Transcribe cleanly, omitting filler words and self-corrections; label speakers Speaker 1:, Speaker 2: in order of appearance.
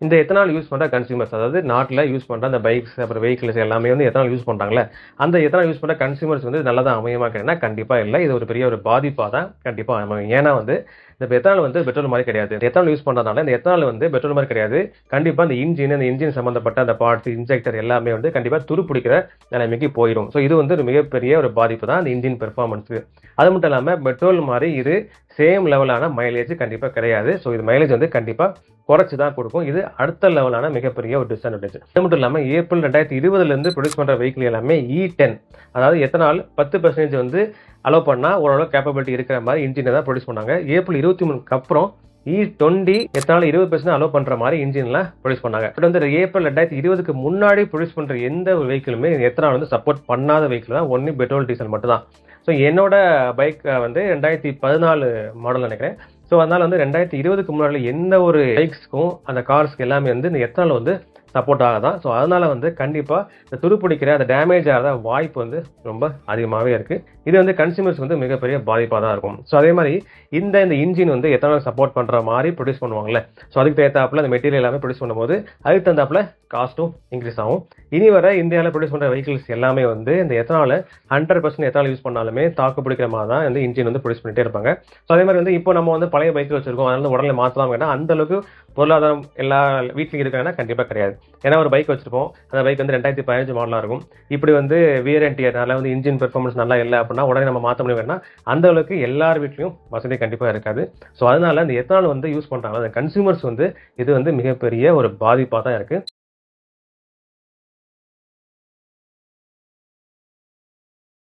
Speaker 1: இந்த ethanol use பண்ற consumers, அதாவது நாட்டுல யூஸ் பண்ற அந்த பைக்ஸ், அப்புறம் வெஹிக்கிள்ஸ் எல்லாமே வந்து எத்தனால் யூஸ் பண்றாங்கல்ல, அந்த எத்தனால் யூஸ் பண்ற கன்சியூமர்ஸ் வந்து நல்லதா அமையுமா கேட்டீங்கன்னா, கண்டிப்பா இல்ல. இது ஒரு பெரிய ஒரு பாதிப்பா தான் கண்டிப்பா அமையும். ஏன்னா வந்து இந்த எத்தனால் வந்து பெட்ரோல் மாரி கிடையாது. எத்தனால் யூஸ் பண்றதுனால இந்த எத்தனால் வந்து பெட்ரோல் மாரி கிடையாது. கண்டிப்பா இந்த இன்ஜின் சம்பந்தப்பட்ட அந்த பார்ட்ஸ், இன்ஜெக்டர் எல்லாமே வந்து கண்டிப்பா துருப்பிடிக்கிற நிலைமைக்கு போயிரும். ஸோ இது வந்து ஒரு மிகப்பெரிய ஒரு பாதிப்பு தான் அந்த இன்ஜின் பெர்ஃபார்மன்ஸ்க்கு. அது மட்டும் இல்லாம பெட்ரோல் மாரி இது சேம் லெவலான மைலேஜ் கண்டிப்பா கிடையாது. ஸோ இது மைலேஜ் வந்து கண்டிப்பா குறைச்சு தான் கொடுக்கும். இது அடுத்த லெவலான மிகப்பெரிய ஒரு டிஸ்அட்வான்டேஜ். அது மட்டும் இல்லாம ஏப்ரல் 2020ல ப்ரொடியூஸ் பண்ற வெஹிக்கிள் எல்லாமே E10, அதாவது எத்தனால் 10% வந்து அலோவ் பண்ணா ஓரளவு கேப்பபிலிட்டி இருக்கிற மாதிரி இன்ஜினை தான் ப்ரொடியூஸ் பண்ணாங்க. ஏப்ரல் 23க்கு அப்புறம் E20 எத்தனால் 20% அலோவ் பண்ற மாதிரி இன்ஜின்லாம் ப்ரொடியூஸ் பண்ணாங்க. பட் வந்து ஏப்ரல் 2020க்கு முன்னாடி ப்ரொடியூஸ் பண்ற எந்த வெஹிக்கிளுமே எத்தனால் வந்து சப்போர்ட் பண்ணாத வெஹிக்கிள் தான் ஒன்லி பெட்ரோல், டீசல் மட்டும் தான். ஸோ என்னோட பைக் வந்து 2014 மாடல் நினைக்கிறேன். ஸோ அதனால வந்து 2020க்கு முன்னாடி எந்த ஒரு பைக்ஸ்க்கும் அந்த கார்ஸ்க்கு எல்லாமே வந்து இந்த எத்தனால் வந்து சப்போர்ட் ஆகாதான். ஸோ அதனால வந்து கண்டிப்பா இந்த துருப்பிடிக்கிற அந்த டேமேஜ் ஆகிற வாய்ப்பு வந்து ரொம்ப அதிகமாகவே இருக்கு. இது வந்து கன்சியூமர்ஸ் வந்து மிகப்பெரிய பாதிப்பாக தான் இருக்கும். ஸோ அதே மாதிரி இந்த இன்ஜின் வந்து எத்தனால் சப்போர்ட் பண்ற மாதிரி ப்ரொடியூஸ் பண்ணுவாங்கல்ல, ஸோ அதுக்கு தகுந்தாப்புல அந்த மெட்டீரியல் எல்லாமே ப்ரொடியூஸ் பண்ணும்போது அதுக்கு தகுந்தாப்புல காஸ்ட்டும் இன்க்ரீஸ் ஆகும். இனி வர இந்தியாவில் ப்ரொடியூஸ் பண்ற வெஹிக்கிள்ஸ் எல்லாமே வந்து இந்த எத்தனால் 100% எத்தனால் யூஸ் பண்ணாலுமே தாக்கு பிடிக்கிற மாதிரி தான் வந்து இன்ஜின் வந்து ப்ரொடியூஸ் பண்ணிட்டே இருப்பாங்க. ஸோ அதே மாதிரி வந்து இப்போ நம்ம வந்து பழைய பைக் வச்சிருக்கோம், அதனால உடனே மாற்றலாம் கேட்டால் அந்த அளவுக்கு பொருளாதாரம் எல்லா வீட்லையும் இருக்காங்கன்னா கண்டிப்பா கிடையாது. ஏன்னா ஒரு பைக் வச்சிருப்போம், அந்த பைக் வந்து 2015 மாடலா இருக்கும். இப்படி வந்து வியர் அண்ட் டியர்னால வந்து இன்ஜின் பெர்ஃபார்மன்ஸ் நல்லா இல்லை அப்படின்னா உடனே நம்ம மாற்ற முடியும்னா அந்த அளவுக்கு எல்லார் வீட்லையும் வசதி கண்டிப்பா இருக்காது. ஸோ அதனால இந்த எத்தனால் வந்து யூஸ் பண்றாங்க அந்த கன்சியூமர்ஸ் வந்து இது வந்து மிகப்பெரிய ஒரு பாதிப்பாக தான் இருக்கு.